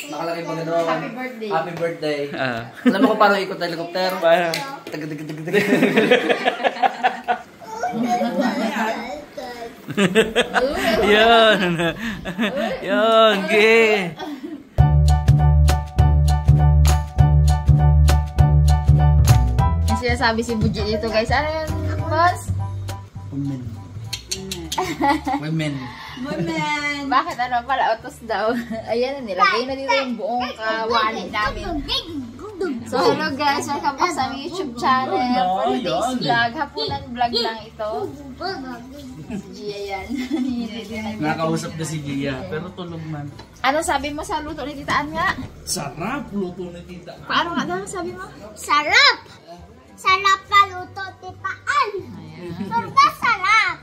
Nakalagay pa gano'n. Happy birthday. Happy birthday. Alam mo kung paano ikot na helicopter? Paano? Tag-tag-tag-tag. Yun. Yun. Okay. Yung sinasabi si Budget dito guys. Ano yun, boss? Women. Women. Women! Bakit ano pala? Utos daw. Ayan, nilagay na dito yung buong kawali namin. So, hello guys. Welcome back sa aming YouTube channel. For today's vlog. Hapunan vlog lang ito. Si Gia yan. Nakausap na si Gia, pero tulog man. Ano sabi mo sa luto ni Tita Ann nga? Sarap luto ni Tita. Paano nga daw sabi mo? Sarap! Sarap na luto, Tita Ann! Sobrang sarap!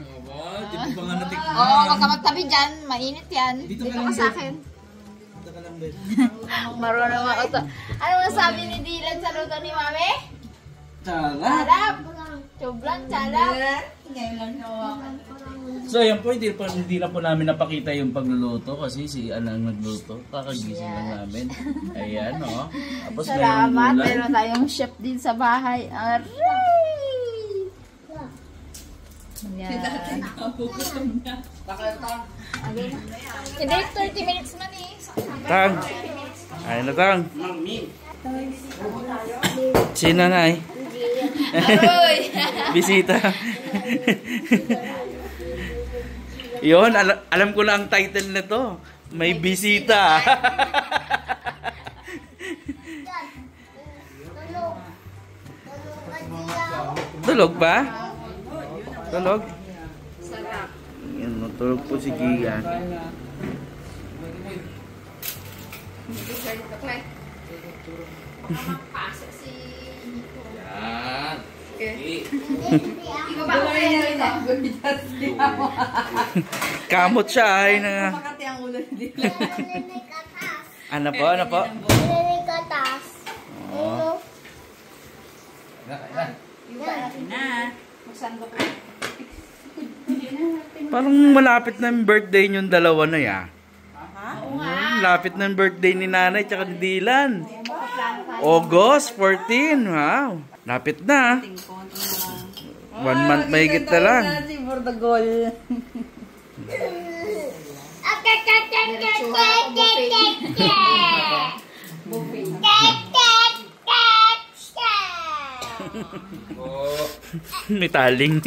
Di ko pa nga natikman. Oo, wag ka magtabi dyan. Mainit yan. Dito ka sa akin. Dito ka lang, Ben. Marunong ako to. Ano masabi ni Dylan sa luto ni Mami? Sarap. Sarap! Sobrang sarap! So, ayan po, hindi na po namin napakita yung pagluluto kasi si Ana ang nagluto. Kakagising lang namin. Ayan, o. Tapos Salamat! Meron tayong chef din sa bahay. Aray! Yan. Hindi, 30 minutes man eh. Tang. Ayun na, Tang. Sino na eh? Bisita. Yun, alam ko na ang title na to. May bisita. Tulog ba? Tulog? Sarap. Yan, natulog po si Gia. Pasok si Nico. Yan. Ikaw ba ako rin Kamot siya ay na. Ano po? Ano po? Nilikatas. Oh. Parang malapit na yung birthday yung dalawa na ya. Lapit na yung birthday ni Nanay tsaka ni Dylan. August 14. Wow. Lapit na. 1 month mahigit na lang. May taling.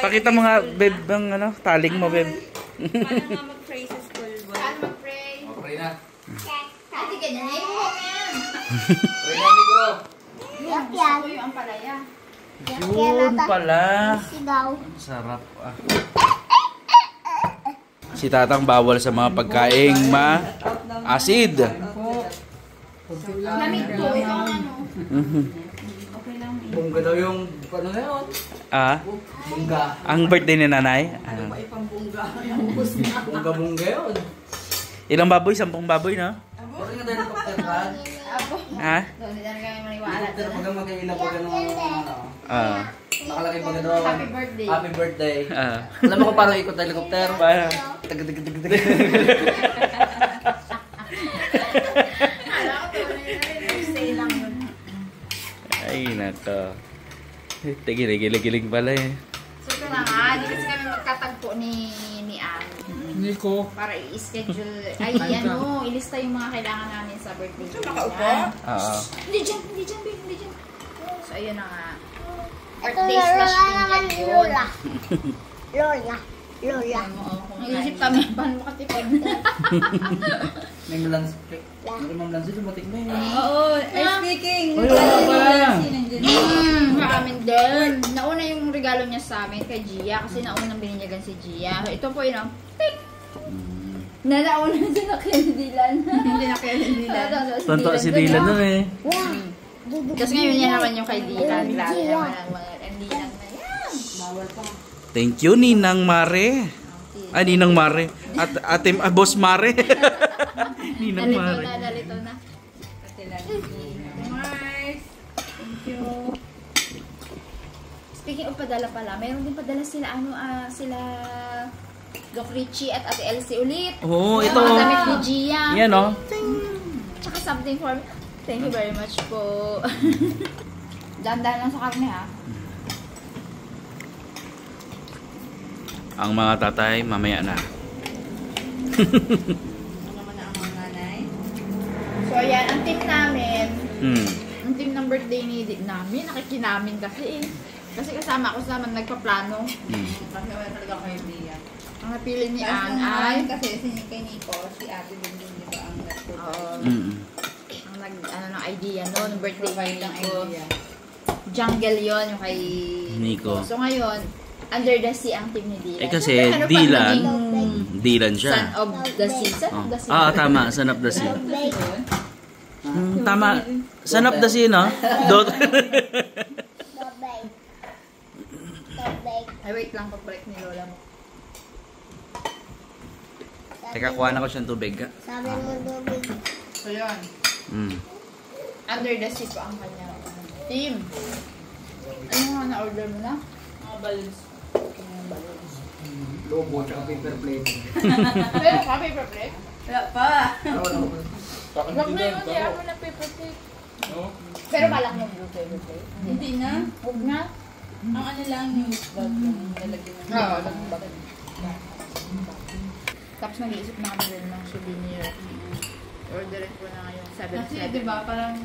Pakita mo nga, Beb, ang ano, taling mo, Beb. Paano nga mag-pray sa school, boy? Paano mag-pray? Pray na. Ate, ganyan na yung yan. Pray na, Nico. Yan. Gusto ko yung ampalaya. Yun pala. Sigaw. Sarap ah. Si Tatang bawal sa mga pagkaing ma-acid. Lamig to, ikaw ang ano. Bungga daw yung, ano na yun? Ah, Bungga. ang birthday ni Nanay. Bungga yun. Ilang baboy? 10 baboy, no? Pero nga dahil helicopter ka. Ha? Hindi na kami maniwala. Helicopter pag ang magkailan pag ano. Nakalagay pa gano'n. Happy birthday. Happy birthday. Alam mo kung paano ikot na helicopter? Paano? Tag-tag-tag-tag. Ay, nato. Gilig-gilig pala eh. So ito na nga, di kasi kami magkatagpo ni Ann. Nico. Para i-schedule, ay ano, ilista yung mga kailangan namin sa birthday. So nakaupo? Oo. Hindi dyan, babe, hindi dyan. So ayun na nga. Ito Birthday na slash Lola naman binyan ni yun. Lola. Lola. Naisip kami, paano makatipid? May malans. May malans dito, matik na yun. Oo, speaking. Uy, wala pa. Sa amin din. Nauna yung regalo niya sa amin kay Gia kasi naunang bininyagan si Gia. Ito po yun, tik! Nauna siya na kay Dylan. Hindi na kay Dylan. Tonto si Dylan nun eh. Tapos ngayon niya naman yung kay Dylan. Grabe naman ang mga Dylan na yan. Bawal pa. Thank you, Ninang Mare. Ay, Ninang Mare. Ate, Boss Mare. Ninang Mare. Nalito na. Ate Lagi. Mars. Thank you. Speaking of padala pala, mayroon din padala sila, sila Doc Richie at Ate Elsie ulit. Oo, ito. Mga damit ni Gia. Yan, oh. Tsaka something for me. Thank you very much po. Dahan-dahan lang sa karne ha. Ang mga tatay, mamaya na. So ayan, ang team namin, Hmm. ang team ng birthday ni namin, nakikinamin kasi eh. Kasi kasama ako sa nagpaplano. Hmm. Kasi wala talaga kayo idea. Ang napili ni Tapos Ann nung ay, kasi kay Nico, si ate din di ba ang nag-provide Mm. ang ano ng idea no, ng birthday ng ni Nico. idea. Jungle yon yung kay Nico. So ngayon, Under the Sea ang team ni Dylan. Eh kasi Siyempre, ano pa Dylan, naging Dylan Son siya. of the Sea. Son of the Sea. Ah, tama. Son of the Sea. Bake. Tama. Son of the Sea, no? Dot. No bake. No bake. Ay, wait lang, pagbalik ni Lola mo. Teka, kuha na ko siyang tubig. Sabi mo tubig. So yun. Mm. Under the Sea po ang kanya. Team. Ano nga na-order mo na? Mga balloons. Lobo, tsaka paper plate. Pero ka, paper plate? Wala pa. Huwag na yun, kaya mo na paper plate. Pero malak mo blue paper plate. Hindi na. Huwag na. Ang ano lang yung bag yung nalagyan ng Oo, nagbagal. Tapos nag-iisip na kami rin ng souvenir. Orderin ko na ngayon. Kasi 7-7. di ba parang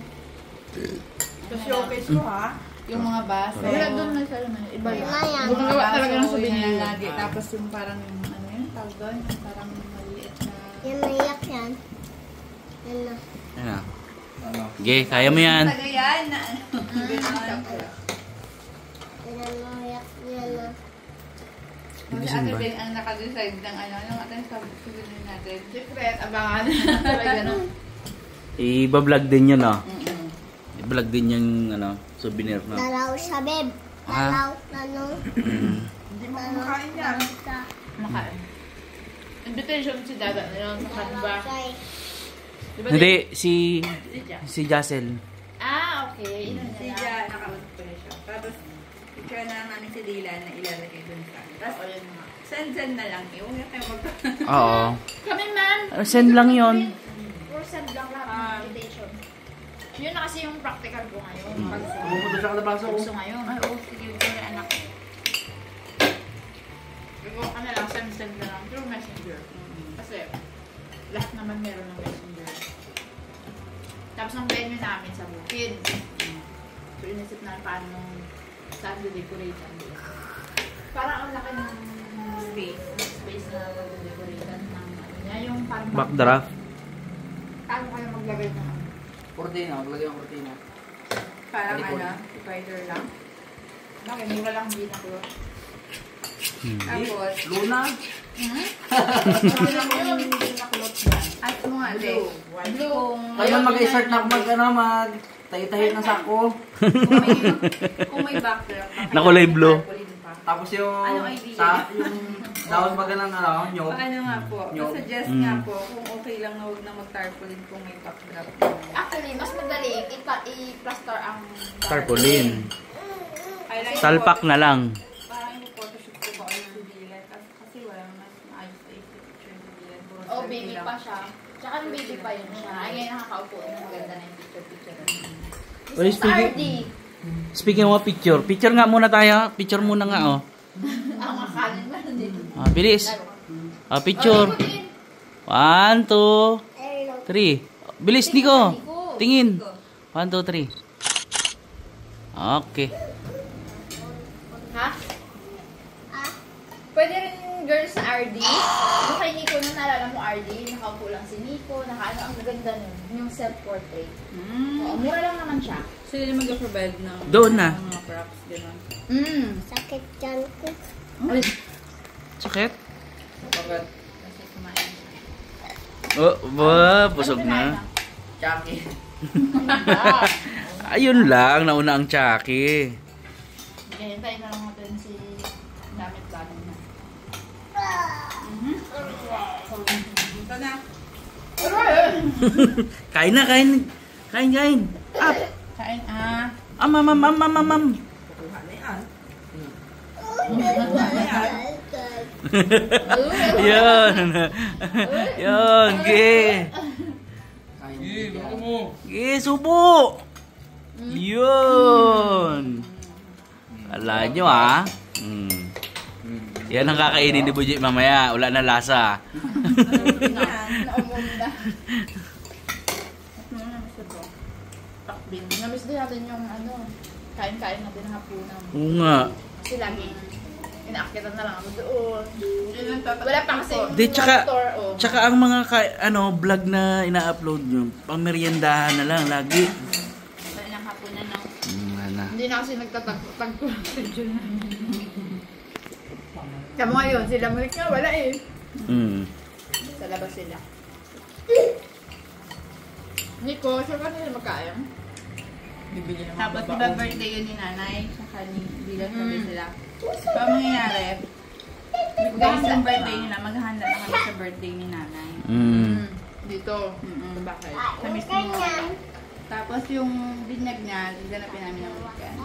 showcase ko ha. Yung mga baso. Wala doon na sa naman. Iba yun. Wala yan. Yung mga talaga ng souvenir. lagi. Tapos yung parang ano yun, tawag doon, yung parang maliit na Yan naiyak yan. Yan na. Ayan na. Okay, kaya mo yan. tagayan na ano. Yan naiyak. Yan na. Kasi ate Ben ang naka-decide ng ano ating souvenir natin. Secret, abangan. Talaga no. I-vlog din yun, no? I-vlog din yung souvenir, no? Dalaw siya, babe. Ah. Dalaw. Tanong. Hindi mo kumakain yan. Makain. Invitation si Dada nila sa Canva. Try. Diba Hindi, si Lydia? Jacel. Ah, okay. Ino Si nila. Ja, naka-on pa siya. Tapos, picture na namin si Dylan na ilalagay dun sa. Tapos, O, yun nga. send na lang. Huwag na kayo mag- Oo. Kami man. Send lang yun. Or send lang lahat ng invitation. Yun na kasi yung practical ko ngayon. Pumunta siya kalabaso ko. Gusto ngayon. Ay, oo. Sige, sorry anak. Ikaw ka na lang, send na lang through messenger. Kasi, lahat naman meron ng messenger. Tapos ang venue namin sa Bukid. So, inisip na paano saan decorate ang parang ang laki ng space na decorate ng ano niya. Yung parang Backdraft. paano kayo maglagay ng Cortina, maglagay ang cortina. Parang Likod. ano, divider lang. bakit mura lang din ako. Tapos, Luna. Mura lang yun, hindi nakulot yan. at mo nga, Lex. Kung Kaya mag-start na mag tayo-tayo ng sako. kung may background. Nakulay blue. Tapos yung Anong idea? yung daon baga ng nyog. Paano nga po? Nyog. Suggest nga po kung okay lang na huwag na mag-tarpaulin kung may backdrop. Actually, mas madali i-plaster ang Tarpaulin. Highlight Salpak na lang. Parang yung photoshoot ko ba ay si Dylan. Kasi wala mas maayos na picture ni Dylan. Puro Oh, selfie baby lang. pa siya. Tsaka nung baby pa yun siya. Ay, ngayon nakakaupo na maganda na yung picture. Well, This is speaking- RD. Speaking of picture, picture nga muna tayo. Picture muna nga, oh. Ang makanin ba dito? Ah, bilis. Ah, picture. 1, 2, 3. Bilis, Nico. Tingin. 1, 2, 3. Okay. Ha? Pwede rin girls sa RD. Yung kay Nico na naalala mo RD, nakaupo lang si Nico, nakaano, ang ganda nun. Yung self-portrait. Oo, mura lang naman siya. Sila na mag-provide ng Doon na. mga props, gano'n. Sakit dyan ko. Ay, Sakit? Kasi kumain siya. Oh, busog na. Chucky. Ayun lang, nauna ang Chucky. Ngayon tayo na lang natin si Damit Bago na. Ito na. Kain na, kain. Kain, kain. Up. Kain, Mam. Yun. Yun, okay. Subo! Yun! Ala nyo ha? Yan ang kakainin ni Buji mamaya. Wala na lasa. Naumunda. Namiss din natin yung kain-kain natin ng hapunan. Oo nga. Kasi lagi, inaakitan na lang ako doon. Wala pa kasi Di, motor. tsaka ang mga vlog na ina-upload nyo, pang meriendahan na lang lagi. Wala ng hapunan na. Ano? Hindi na kasi nagtatagpo ng schedule na. Kamo ngayon, sila Malik nga, wala eh. Sa labas sila. Nico, sure ka nila magkain? Tapos diba birthday yun ni nanay, saka ni Bilang sabi sila. So ang mangyayari, guys, ang birthday nila, maghahanda na kami sa birthday ni nanay. Dito. Bakit? Sa mismo mga. Tapos yung binyag niya, ganapin namin ng weekend.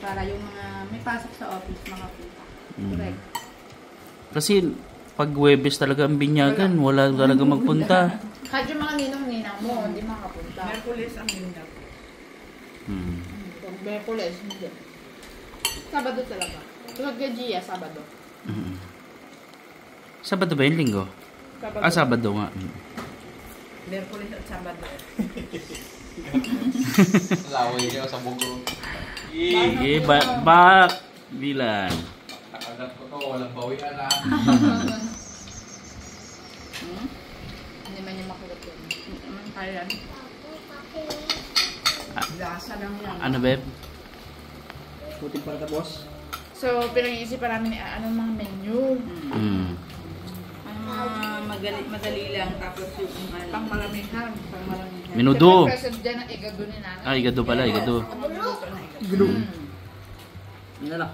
Para yung mga may pasok sa office, mga puta. Correct. Kasi pag Huwebes talaga ang binyagan, wala talaga magpunta. Kahit yung mga ninong-ninang mo, hindi makapunta. Merkulis ang binyag. Merkulis, hindi. Sabado talaga. Tulad kay Gia, Sabado. Sabado ba yun? Linggo? Sabado. Sabado nga. Merkulis at Sabado. Laway niya sa bugo. Sige, back! Bilan. Nakagat ko to, walang bawian na. Hindi man niya makagat yun. Kaya lasa lang yan. Ano, Beb? Puting para tapos. So, pinag-iisipan namin anong mga menu. Madali lang, tapos yung Pang maramihan. Minudo. Siyempre, present dyan ang igado ni nanay. Igado pala, igado. Yun na.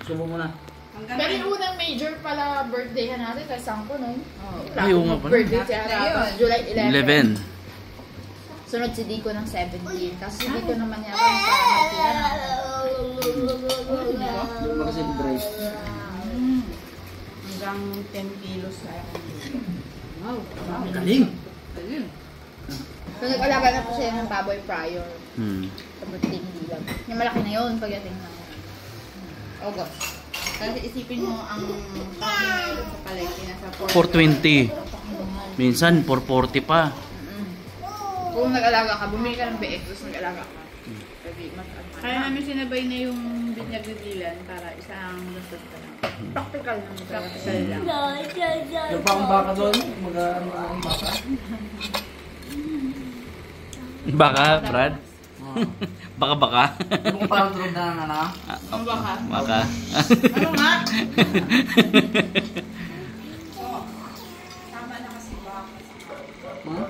Subo mo na. Pero yung unang major pala birthday natin kay Sangko, no? Ay, oo nga pala. Birthday siya tapos July 11. 11. Sunod si Dico ng 17. Kasi si Dico naman yata yung sa Martina na. Kasi drive. hanggang 10 kilos na ako. Wow. Galing! Ayun. So, nag-alaga na po siya ng baboy prior. Sa birthday ni Dilag. Yung malaki na yun pagdating na August. Kasi isipin mo ang pag-email sa palengke nasa 420. Minsan 440 pa. Kung nag-alaga ka, bumili ka ng BX, tapos nag-alaga ka. Kaya namin sinabay na yung binyag ni Dylan para isang lusot ka lang. Practical naman talaga. Practical lang. Yung pa akong baka doon, mag-ano ang baka. Baka, Brad? Baka-baka. Yung parang tulog na ano? Ang baka. Baka. Ano nga? Tama na kasi baka. Huh?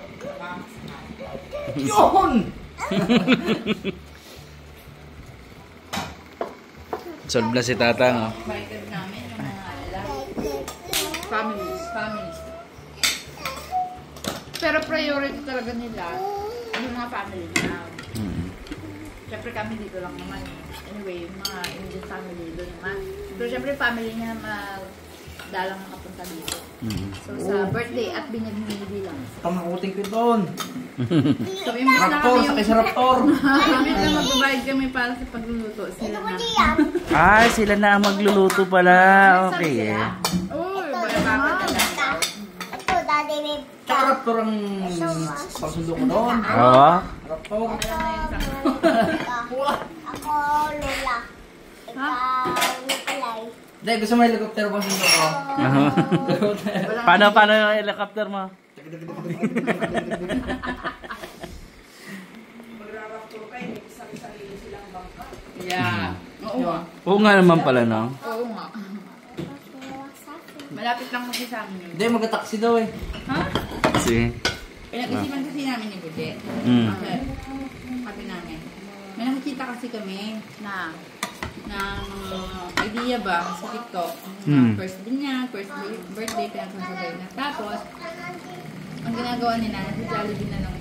Yun! Solve na si Tata, no? Invited namin yung mga Families. families. Pero priority talaga nila yung mga family nila. Siyempre kami dito lang naman. Anyway, yung mga Indian family doon naman. Pero siyempre family niya dalang nakapunta dito. So sa birthday at binyag ni Bilang. Tamakuting ko doon. So, imbis na Raptor, kami sakay sa Raptor. imbis na magbabayad kami para sa pagluluto, sila na. Ah, sila na ang magluluto pala. Okay, eh. Uy, bakit talaga? Ito, Daddy Babe. Tsaka Raptor ang pasundo ko doon. Oo. Raptor. Ako, Lola. Ikaw, Nicolay. Dahil gusto mo helicopter bang sundo ko? Paano yung helicopter mo? Yeah. Oo nga. Oo nga naman pala, no? Oo nga. Malapit lang kasi sa amin yun. Hindi, mag-taxi daw eh. Ha? Kasi, Pinag-isipan kasi namin ni Budget. Kasi, sabi namin, may nakikita kasi kami na idea ba sa TikTok. First din niya, first birthday, pinag-sabay na. Tapos, ang ginagawa nila, nasa Jollibee na lang.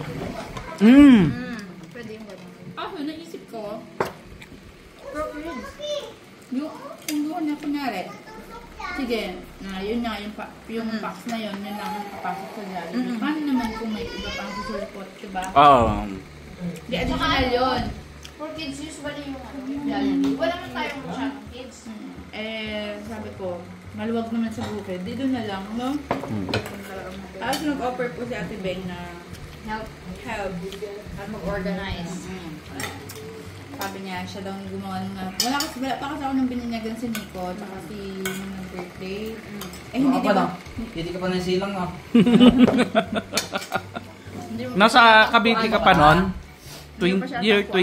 Pwede yung gano'n. Ako, naisip ko, yung doon na kunyari, sige, yun nga, yung box na yun lang papasok sa Jollibee. Paano naman kung may iba pang susunod diba? Oo. Hindi, additional yun. For kids, usually yung ano, Jollibee. Wala man tayong masyadong kids. Sabi ko, maluwag naman sa bukid. Di doon na lang, no? Tapos nag-offer po si Ate Beng na Help. help. At mag-organize. Sabi niya, siya daw gumawa nga. Wala pa kasi ako nang bininyagan si Nico, tsaka si nung birthday. Hindi Hindi ba? Hindi ka pa nasilang ah. Nasa Cavite ka pa noon? Hindi pa siya Year takbo.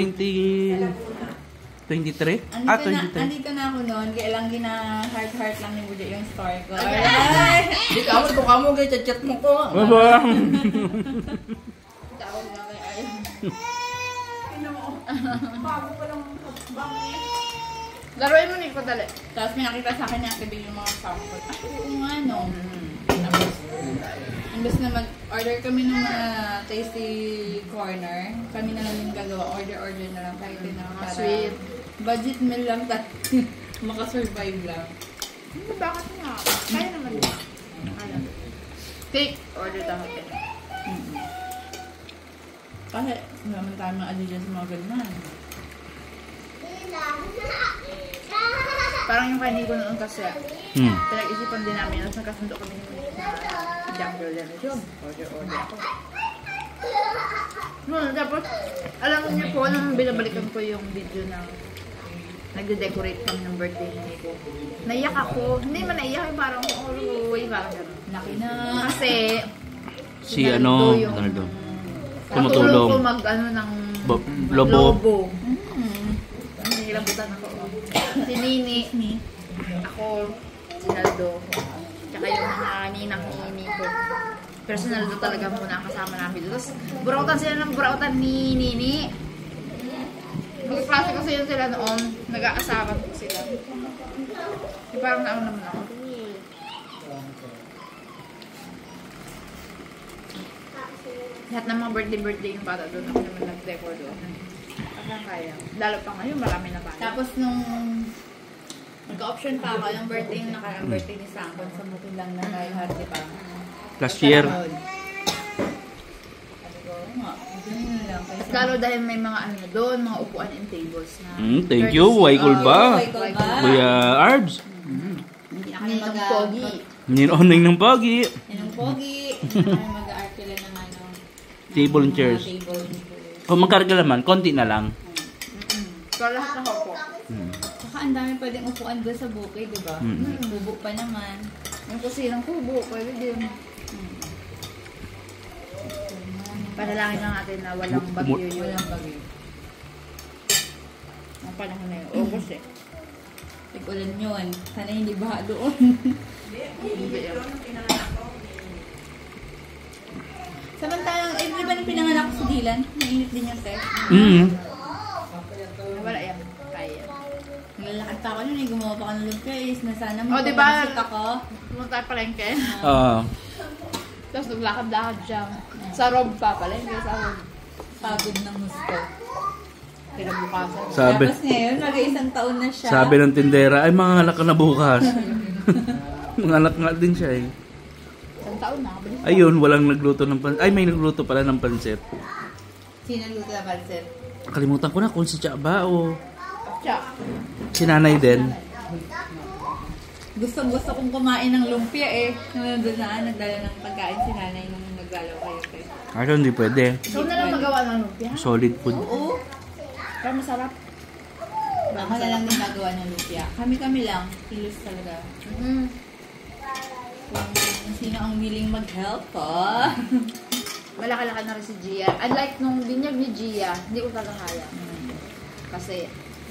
2023? Ah, 23. Andito na ako noon, kaya lang gina-heart lang ni Buja yung story ko. Ay! Hindi ka mo, ka mo, kaya chat mo ko. Baba! Tawag na kay Ay. Laruin mo, Nico, dali. Tapos may nakita sa akin na activate yung mga sample. Ay, oo nga, no. Tapos, imbes na mag-order kami ng mga tasty corner, kami na lang yung gagawa. Order na lang kahit din na para Sweet. budget meal lang tayo. Makasurvive lang. Hindi, bakit nga? Kaya naman din. Ano? Take, order tayo. Kasi, naman tayo mga addition sa mga ganyan. Parang yung kay Nico noon kasi, Hmm. pinag-isipan din namin, tapos nagkasundo kami ni Monique na jungle generation. Order ako. Tapos, alam niyo po, nung binabalikan ko yung video ng nagde-decorate kami ng birthday ni Nico. Naiyak ako. Hindi man naiyak, parang, parang gano'n. Laki na. Kasi, Si ano, yung Ronaldo. katulong ko Tumutulong. mag-ano ng Lobo. Nilabutan ako. Si Nini, ako, si Naldo, tsaka yung mga ninang ni Nico. Personal do talaga muna kasama namin. Tapos, burautan sila ng burautan ni Nini. Magkaklase kasi yun sila noon. Nag-aasawa ko sila. Parang naano naman ako. Lahat ng mga birthday yung bata doon. Ako naman nag-decor doon. Parang kaya. Lalo pa ngayon, marami na tayo. Tapos nung nagka-option pa ako, yung birthday yung nakarang birthday ni Sangkon sa bukid lang na kay Hardy pa. Last year. Sabi ko, nga, ganun na lang. At lalo dahil may mga ano doon, mga upuan and tables na. Thank you, Waikul ba? Waikul ba? Kuya Arbs. Hindi na kami Ninong Pogi. Ninoning ng pogi. Ninong Pogi. Hindi na kami mag-art lang ng ano. Table and chairs. Table and chairs. Kung magkarga naman, konti na lang. So lahat ng upo. Saka ang dami pwedeng upuan doon sa bukid, di ba? Bubo pa naman. Yung kusinang kubo, pwede din. Panalangin lang natin na walang bagyo yun. Walang bagyo. Ang panahon na yun. August eh. Tag-ulan yun. Sana hindi baha doon. Hindi yun. Samantalang, di ba nung pinanganak ko sa Dylan? Mainit din yung test. Wala yan. Kaya. Naglalakad pa ako nun, gumawa pa ako ng lumpia. Na sana Oh, di ba? magpapasik ako. Pumunta tayo palengke. Oo. Tapos naglakad-lakad siya. Sa Rob pa palengke. Sa Rob. Pagod ng gusto. Kinabukasan. Sabi. Tapos ngayon, mag-isang taon na siya. Sabi ng tindera, ay mga anak ka na bukas. Mga anak nga din siya eh. Isang taon na. Kabilis. Ayun, walang nagluto ng pansit. Ay, may nagluto pala ng pansit. Sino luto na pansit? Kalimutan ko na kung si Cha ba o Siya. si nanay din. Gusto kong kumain ng lumpia eh. Nung nandun na, nagdala ng pagkain si nanay nung naglalaw kayo kayo. Ako hindi pwede. Ikaw na lang magawa ng lumpia. Solid food. Oo. Pero masarap. Ako na lang din nagawa ng lumpia. Kami lang. Kilos talaga. Kung sino ang willing mag-help, Malaki-laki na rin si Gia. Unlike nung binyag ni Gia, hindi ko talaga kaya. Kasi,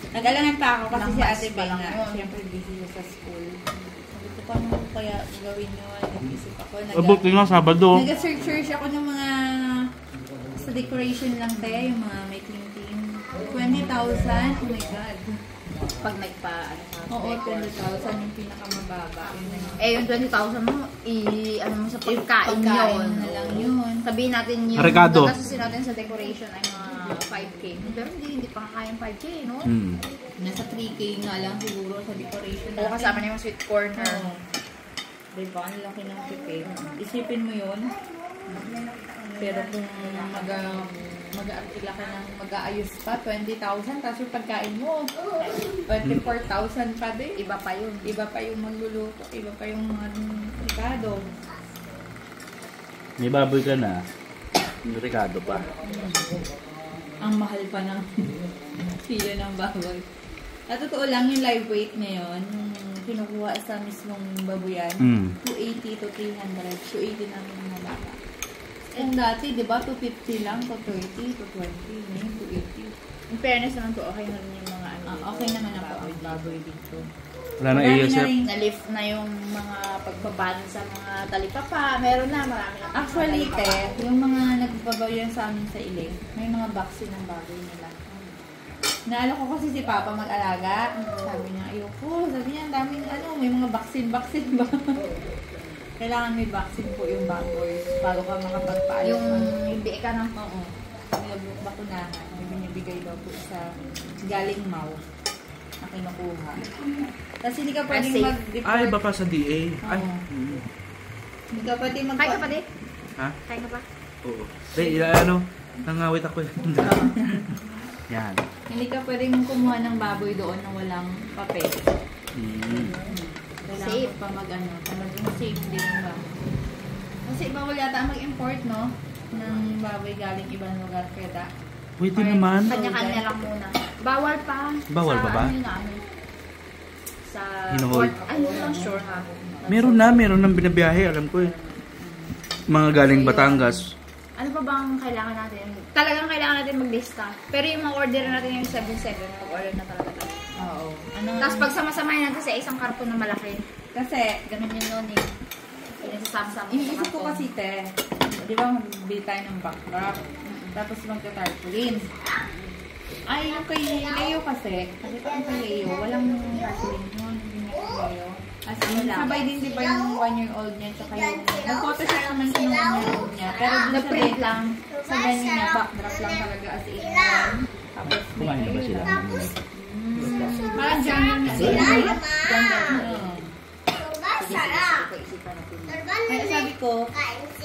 Nag-alangan pa ako kasi si Nang Ate mas pa Beng lang na yun. siyempre busy siya sa school. Sabi ko, paano ko kaya gawin yun? Nag-isip ako. Abot nga Sabado. Nag-search ako ng mga sa decoration lang tayo, yung mga may team. 20,000? Oh my God. pag nagpa, ano ka. Oo, 20,000 yung pinakamababa. Yun na yun. Eh, yung 20,000 mo, ano mo sa pagkain yun. na lang yun. Sabihin natin yung Recado. gagastusin natin sa decoration ay mga 5K. Pero hindi pa kayang 5K, no? Nasa 3K nga lang siguro sa decoration O kasama na yung sweet corner. Oo. Diba? Ang laki ng tipid. Isipin mo yun. Pero kung mag-aapila ka ng mag-aayos pa, 20,000, tapos yung pagkain mo, 24,000 pa din. Iba pa yun. Iba pa yung magluluto, iba pa yung mga Ricardo. May baboy ka na. Yung Ricardo pa. Ang mahal pa ng kilo ng baboy. At totoo lang, yung live weight ngayon, yung kinukuha sa mismong baboyan, 280 to 300. 280 namin yung mga baka. And dati, di ba, 250 lang, 230, 220, ngayon 280. In fairness naman po, okay na rin yung mga ano. Okay naman ako ang baboy dito. Wala na Marami ASF. rin. Na-lift na yung mga pagbaban sa mga talipapa. Meron na, marami na. Actually, yung mga nagbabayan sa amin sa iling, may mga vaccine ng baboy nila. Naalo ko kasi si Papa mag-alaga. Sabi niya, ayoko. Sabi niya, ang daming may mga vaccine ba? Kailangan may vaccine po yung baboy bago ka makapagpaalam. Yung biik ka ng Oo. May bakunahan. May binibigay daw po sa galing Mau na kinukuha. Kasi hindi ka pwedeng Safe. mag-report. Ay, iba pa sa DA. Ay. Hindi ka pwedeng Kain ka pa din? Ha? Kain ka pa? Oo. Nangawit ako. Yan. Hindi ka pwedeng kumuha ng baboy doon na walang papel. Kailangan Safe. pa maging safe din yung baboy. Kasi bawal yata mag-import, no? Ng baboy galing ibang lugar kaya Pwede naman. Kanya-kanya lang muna. Bawal pa. Bawal sa, pa ba? Sa Hinuhold. port. Ay, hindi lang sure ha. Meron nang binabiyahe. Alam ko eh. Mga galing Batangas. Ano pa bang kailangan natin? Talagang kailangan natin maglista. Pero yung mga order natin yung 7-7, mag-order na talaga tayo. Oo. Tapos pag sama-samahin natin sa isang karton na malaki, Kasi, ganun yun noon eh. Pinasasama-sama iniisip ko kasi, di ba magbili tayo ng backdrop, tapos magka-tarpaulin. Ay, yung kay Leo kasi ko yung kay Leo, walang tarpaulin yun, hindi na kay Leo. As in, sabay din di ba yung 1-year-old niya, tsaka yung, nag-photoshoot naman siya ng 1-year-old niya, pero dun sa Na-print lang. sa venue niya, backdrop lang talaga as in one. Tapos, Kumain na ba sila? parang journal na sila. Kaya sabi ko,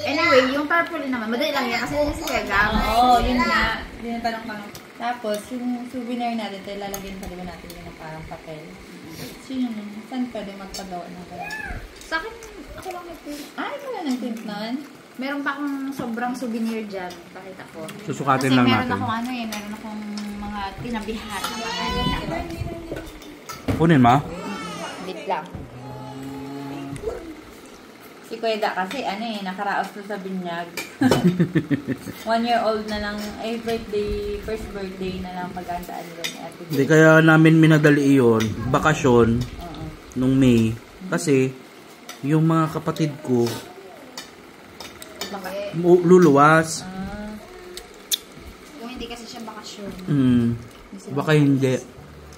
Anyway, yung tarpaulin naman, madali lang yan kasi yun si Pega. oo, yun nga. Tinatanong. Tapos, yung souvenir natin, tayo lalagyan pa diba natin yun ng parang papel. Sino nun? Saan pwede magpagawa ng gano'n? Sa akin, ako lang nag-print. Ay, wala nang tint nun. Meron pa akong sobrang souvenir dyan. Pakita ko. Susukatin Kasi lang meron natin. akong meron akong mga tinabihan na mga ninang. Kunin mo? Wait lang. Si Kuya kasi, nakaraos to sa binyag. 1-year-old na lang, first birthday na lang paghandaan nila ni Ate Hindi kaya namin minadali iyon. Bakasyon. Nung May. Kasi, yung mga kapatid ko, luluwas. Kung hindi kasi siya bakasyon. Baka hindi.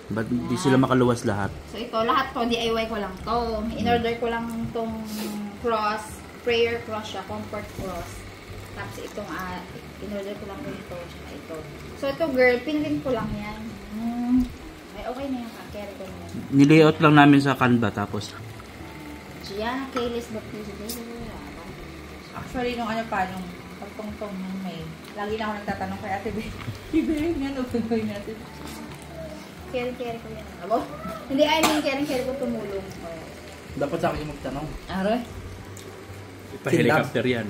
Ba't hindi sila makaluwas lahat? So ito, lahat to, DIY ko lang to. In-order ko lang tong cross, prayer cross siya, comfort cross. Tapos itong, in-order ko lang ito, tsaka ito. So ito girl, pinrint ko lang yan. Ay, okay na yan ka, carry ko na yan. Nilayout lang namin sa Canva tapos. Gianna Kaylis Baptiste. Actually, nung nung pagtungtong ng May, lagi na ako nagtatanong kay Ate Bey. Ibig nga, nagtuloy natin. Carry ko yan. Abo? Hindi, I mean, carry ko tumulong. Dapat sa akin yung magtanong. Aroy? Pa-helicopter yan.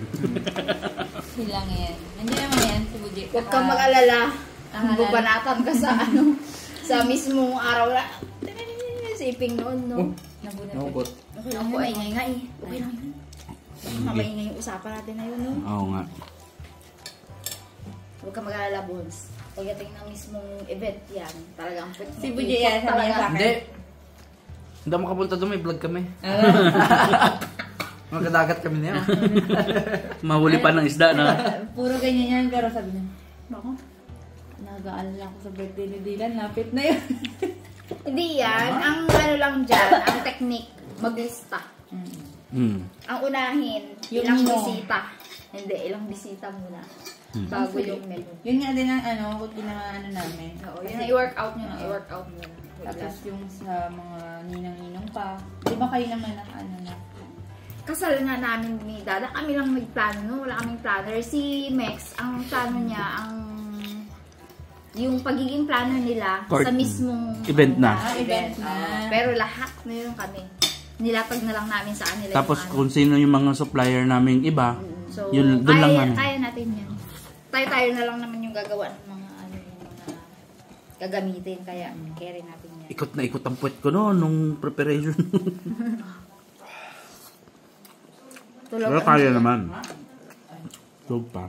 Silang yan. Hindi naman yan, si Buji. Huwag kang mag-alala. Alala. Bubanatan ka sa sa mismong araw na. Siping noon, no? Nahubot. Okay lang po, ay ngay. Okay lang yun. Mamaingay yung usapan natin na yun, no? Oo nga. Huwag kang mag-alala, Bones. Pagdating ng mismong event yan, talagang Si Buji yan, sabi niya sa akin. Hindi. Hindi ako makapunta doon, may vlog kami. Magkadagat kami na yan. Mahuli pa ng isda na. Puro ganyan yan, pero sabi niya, bako, nag-aalala ako sa birthday ni Dylan, lapit na yun. Hindi yan. Ang ano lang dyan, ang technique, maglista. Ang unahin, Yung ilang menu. bisita. Hindi, ilang bisita muna. Bago yung menu. Yun nga din ang namin. Oo, yun ang i-workout nyo na. I-workout nyo na. Tapos yung sa mga ninang-ninong pa. Di ba kayo naman ang na? kasal nga namin ni Dada, kami lang nagplano, no? Wala kaming planner. Si Mex, ang plano niya, yung pagiging planner nila sa mismong event na. Event na. Pero lahat na yun kami. Nilatag na lang namin sa kanila. Tapos kung sino yung mga supplier naming iba, so, yun, doon lang namin. Kaya natin yan. Tayo na lang naman yung gagawa ng mga yung mga gagamitin. Kaya carry natin yan. Ikot na ikot ang puwet ko no, nung preparation. Pero kaya naman. Tulog pa.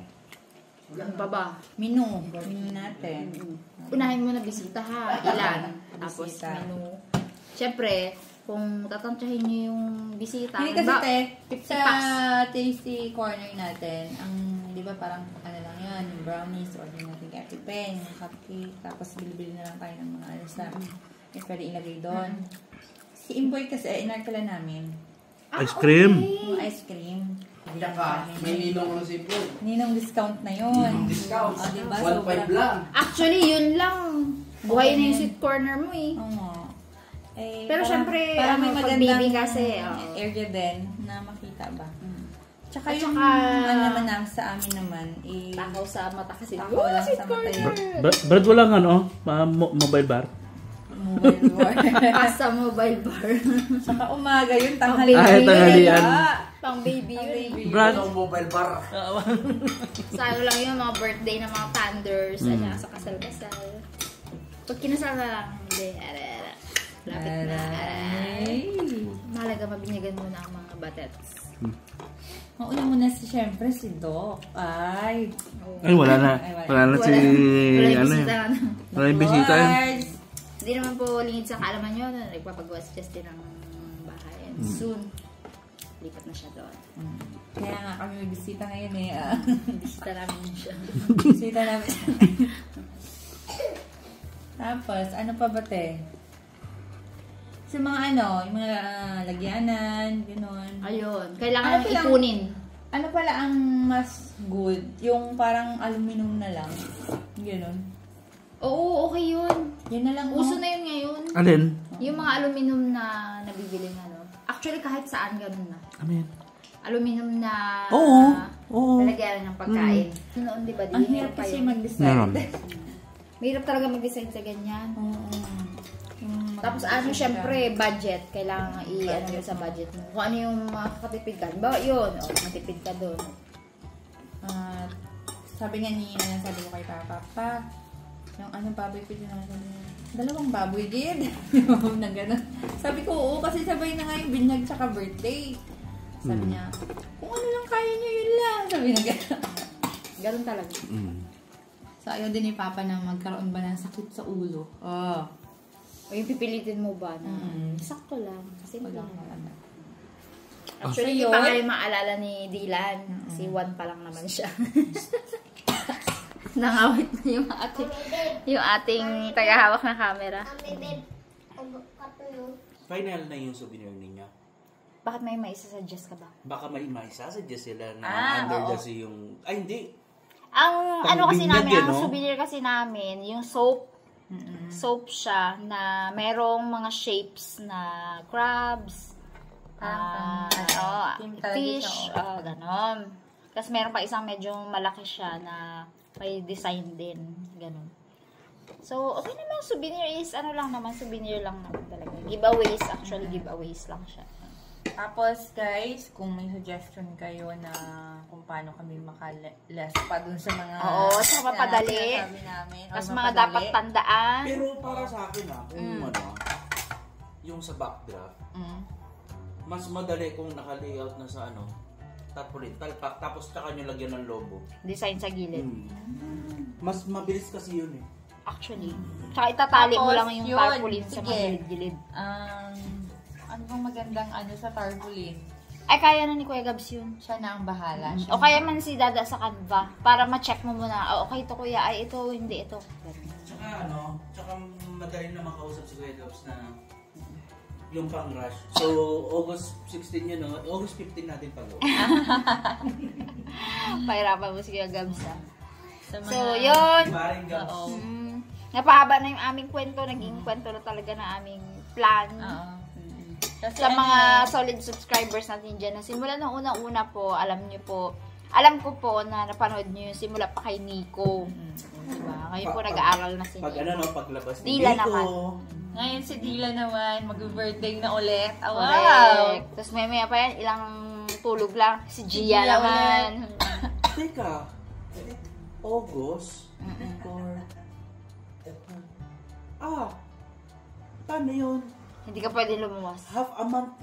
Ano pa ba? Menu natin. Unahin mo na bisita ha. Ilan? Tapos menu. Siyempre, kung tatantyahin nyo yung bisita. Hindi kasi sa tasty corner natin, ang, di ba parang ano lang yun, yung brownies, order natin kay Ate Pen, yung cupcake, tapos bilibili na lang tayo ng mga alas na yung pwede ilagay doon. Si Imboy kasi, inarkala namin. Ice cream. Yung ice cream. May ninong si po. Ninong discount na yun. Discount. Diba? 1.5 lang. Actually, yun lang. Buhay na yung sweet corner mo eh. Oo. Eh, Pero syempre, parang may pag magandang baby kasi, area din na makita ba. Tsaka At yung saka, ano naman sa amin naman, takaw sa mata kasi. takaw lang sa mata yun. Brad, walang ano, mobile bar? Mobile war. Pasta mobile bar. Saka umaga yun, tanghalian. Ay, tanghalian. Pang baby yun. Brad. Mobile bar. Sa ano lang yun, mga birthday ng mga thunders, sa kasal-kasal. Pag kinasal na lang, hindi, lapit na. Mahalaga mabinyagan mo na ang mga batets. Mauna mo na siyempre si Doc. Ay, Wala na. Wala na si... Wala ano yung yun. bisita. Wala yung bisita yun. Hindi naman po lingid sa kaalaman nyo, nagpapagawa si Justin ng bahay. And soon, lipat na siya doon. kaya nga kami may bisita ngayon eh. Bisita namin siya. Bisita namin siya. Tapos, ano pa ba te? Sa mga ano, yung mga lagyanan, gano'n. Ayun, kailangan Ano nang palang- ipunin. Ano pala ang mas good? Yung parang aluminum na lang. Gano'n. Oo, okay yun. Yan na lang. Uso na yun ngayon. Alin? Yung mga aluminum na nabibili na, no? Actually, kahit saan ganun na. Ano yan? Aluminum na Oo. lalagyan ng pagkain. Noon, di ba? Ang hirap kasi mag-decide. Meron. Mahirap talaga mag-design sa ganyan. Oo. Tapos ano, syempre, budget. Kailangan i-ano mo sa budget mo. Kung ano yung makakatipid ka. Ba, yun. O, matipid ka doon. At sabi nga ni, sabi ko kay Papa, yung ano baboy ko din naman, dalawang baboy gid. Na gano'n. Sabi ko, oo, kasi sabay na nga yung binyag tsaka birthday. Sabi niya, kung ano lang kaya niyo, yun lang. Sabi na gano'n. Ganun talaga. So, ayaw din ni Papa na magkaroon ba ng sakit sa ulo. Oh. O yung pipilitin mo ba na sakto lang. Kasi Wala lang. ka. Actually, hindi pa kayo maalala ni Dylan. Si Juan pa lang naman siya. Nangawit na yung ating tagahawak na camera. Final na yung souvenir ninyo. Bakit may maisasuggest ka ba? Baka may maisasuggest sila na oo. kasi yung... Ay, hindi. Ang Pang ano kasi binyag namin, yan, ang no? souvenir kasi namin, yung soap. Soap siya na merong mga shapes na crabs, fish, ganon. Tapos meron pa isang medyo malaki siya na may design din, ganon. So, okay naman, souvenir is, ano lang naman, souvenir lang naman talaga. Giveaways, actually, giveaways lang siya. Tapos guys, kung may suggestion kayo na kung paano kami maka-less pa dun sa mga sa mapadali. sinasabi namin, or Tapos mga mapadali. dapat tandaan. Pero para sa akin kung yung sa backdraft, mas madali kung naka-layout na sa tarpaulin, talpak, tapos tsaka nyo lagyan ng logo. Design sa gilid. Mas mabilis kasi yun eh. Actually. Tsaka itatali mo Tapos, lang yung yun, tarpaulin sa sige. mga gilid-gilid. Ano bang magandang sa tarpaulin? Ay, kaya na ni Kuya Gabs yun. Siya na ang bahala. Siya O kaya man si Dada sa Canva. Para ma-check mo muna. Okay to Kuya. Ay, ito, hindi ito. Tsaka tsaka madali na makausap si Kuya Gabs na yung pang-rush. So, August 16 yun, August 15 natin pag-go. Pahirapan mo si Kuya Gabs, ha. Sa mga, So, yun. Maring Gabs. Napahaba na yung aming kwento. Naging kwento na talaga na aming plan. Oo. Sa sa mga solid subscribers natin dyan, na simula nung unang-una po, alam ko po na napanood nyo yung simula pa kay Nico. Diba? Ngayon po nag-aaral na si Nico. paglabas Dila naman. Ngayon si Dila naman, mag-birthday na ulit. Oh, wow! Correct. Tapos may pa yan, ilang tulog lang. Si Gia naman. Teka, August? Paano yun? Hindi ka pwede lumuwas. Half a month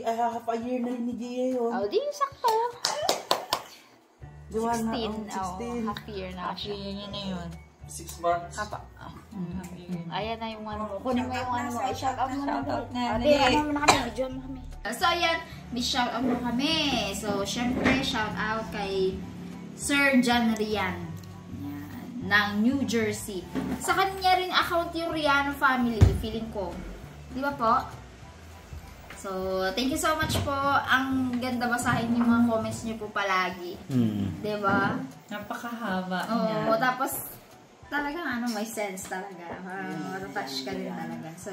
half a year na ni Gia yun. Oh, di sakto. Diba na? 16. Half year na siya. Yun na yun. 6 months. Ayan na yung ano mo. Kunin mo yung ano mo. I-shout out mo na. Shoutout na. Ate, ano mo na kami. Video mo kami. So, ayan. May shout out mo kami. So, syempre, shout out kay Sir John Rian. Yan. Ng New Jersey. Sa kanya rin account yung Riano family. Feeling ko. Di ba po? So, thank you so much po. Ang ganda basahin yung mga comments niyo po palagi. Di ba? Napakahaba Oo, tapos talagang may sense talaga. Matatouch ka rin talaga. So,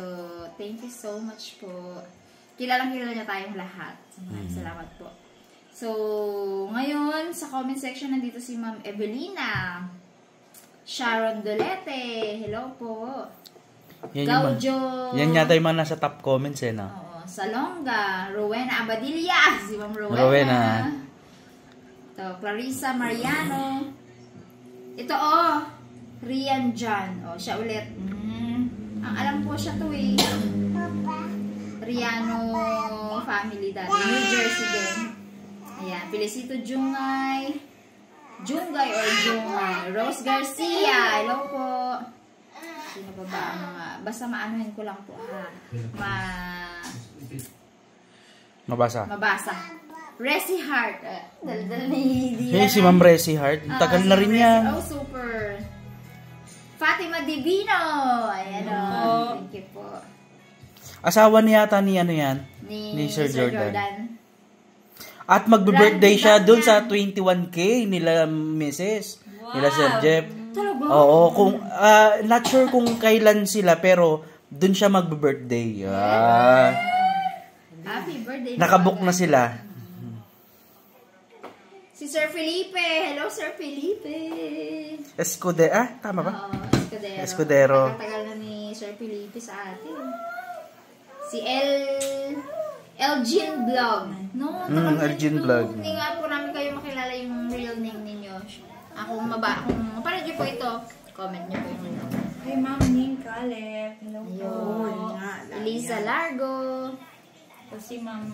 thank you so much po. Kilalang niya tayong lahat. Salamat po. So, ngayon, sa comment section, nandito si Ma'am Evelina. Sharon Dolete. Hello po. Gaujo. Yan yata yung mga nasa top comments no? Oo, Salonga. Rowena Abadilla. Si Ma'am Rowena. Ito, Clarissa Mariano. Ito, Rian John. Siya ulit. Ang alam ko siya to Riano family dati. New Jersey din. Ayan. Felicito Jungay. Rose Garcia. Hello po. Sino pa ba ang mga... Basta maanuhin ko lang po mabasa. Resi Heart. Daldal ni Dian. Si Ma'am Resi Heart. Tagal na rin yan. Oh, super. Fatima Divino. Ayan o. Thank you po. Asawa niya yata ni ni Sir Jordan. At magbe-birthday siya doon sa 21K nila Mrs. Nila Sir Jeff. Oo, not sure kung kailan sila pero doon siya magbe-birthday. Happy birthday. Nakabook na sila. Si Sir Felipe. Hello, Sir Felipe. Tama ba? Escudero. Escudero. Tagal na ni Sir Felipe sa atin. Si Elgin Vlog. No, Elgin Vlog. Hindi nga po namin kayo makilala yung real name ninyo. Kung mapanood nyo po ito, comment nyo po yung name. Hey, Ma'am Ning Caleb. Hello po. Elisa Largo. Si Ma'am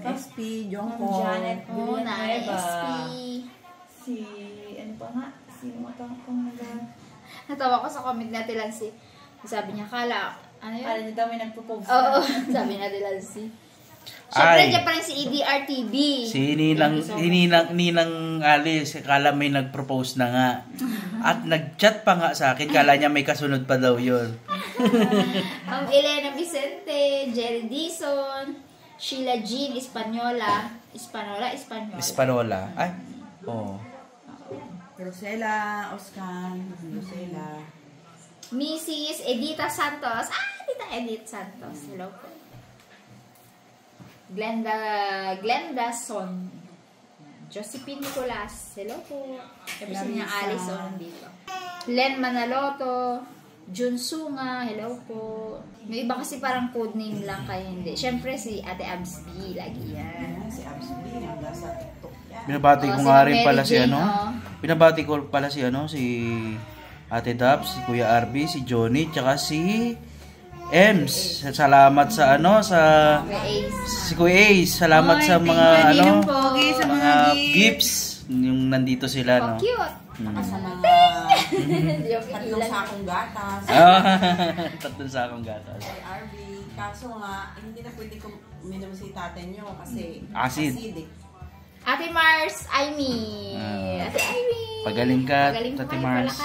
SP, Ma'am Janet po. Na SP. Si, ano pa nga? Sino mo ito akong Natawa ko sa comment natin lang sabi niya, Kala, ano yun? Kala niya daw may nagpo-post. Oo, sabi natin lang Siyempre, dyan pa rin si EDR TV. Si Ninang Alice, kala may nag-propose na nga. At nag-chat pa nga sa akin, kala niya may kasunod pa daw yun. Elena Vicente, Jerry Dison, Sheila Jean Espanola. Ay, oo. Rosela, Oscar, Rosela. Mrs. Edita Santos. Tita Edith Santos. Hello po. Glenda Son. Josephine Nicolas. Hello po. Tapos niya Alice dito. Len Manaloto. Jun Sunga. Hello po. May iba kasi parang code name lang kaya hindi. Siyempre si Ate Abs B. Lagi yan. Si Abs B, hanggang sa TikTok yan. Binabati ko nga rin pala si Binabati ko pala si Ate Dabs, si Kuya Arby, si Johnny, tsaka si Ems. Salamat sa si Kuya Ace. Salamat sa mga sa mga gifts yung nandito sila Cute. Sa mga tatlong sakong gatas. Tatlong sakong gatas. Kay RB. Kaso nga, hindi na pwede ko minom si tatay nyo kasi acidic. Ate Mars, Amy. Ate Amy. Pagaling ka, Ate Mars.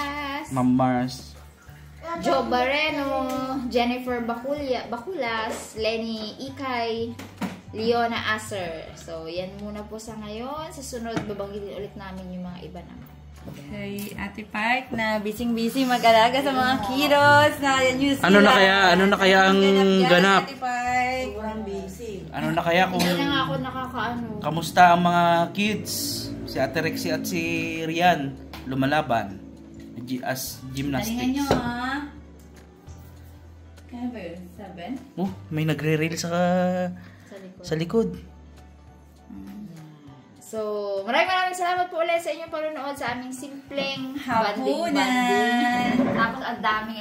Ma'am Mars. Joe Barreno, Jennifer Baculas, Lenny Ikay, Leona Aser. So, yan muna po sa ngayon. Sa sunod, babanggitin ulit namin yung mga iba naman. Kay Ate Park na busy mag-alaga sa mga kiddos na New Zealand. Ano na kaya ang ganap? Ate Park. Sobrang busy. Ano na kaya kung... Hindi na nga ako nakakaano. Kamusta ang mga kids? Si Ate Rexy at si Rian lumalaban as gymnastics. Talingan nyo ha. Kaya ba yun? 7? Oh, may nagre-rail sa likod. So, maraming salamat po ulit sa inyong panonood sa aming simpleng Hapunan. banding. Tapos ang daming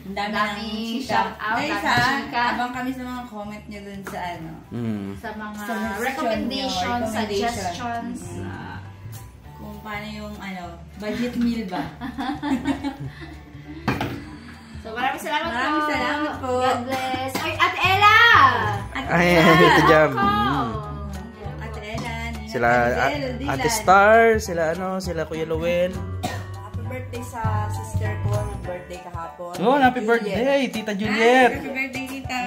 Ang dami ng shout out, Guys daming ha, chika abang kami sa mga comment nyo dun sa ano. sa mga Suggestion recommendations, nyo, suggestions. Kung paano yung budget meal ba? So, maraming salamat po. Maraming salamat po. God bless. Ay, Ate Ella! Ay, ito jam. Ate Ella, Sila Ate Star, sila Kuya Lowell. Happy birthday sa sister ko. Nag-birthday kahapon. Oh, happy birthday, Tita Juliet. Happy birthday, tita.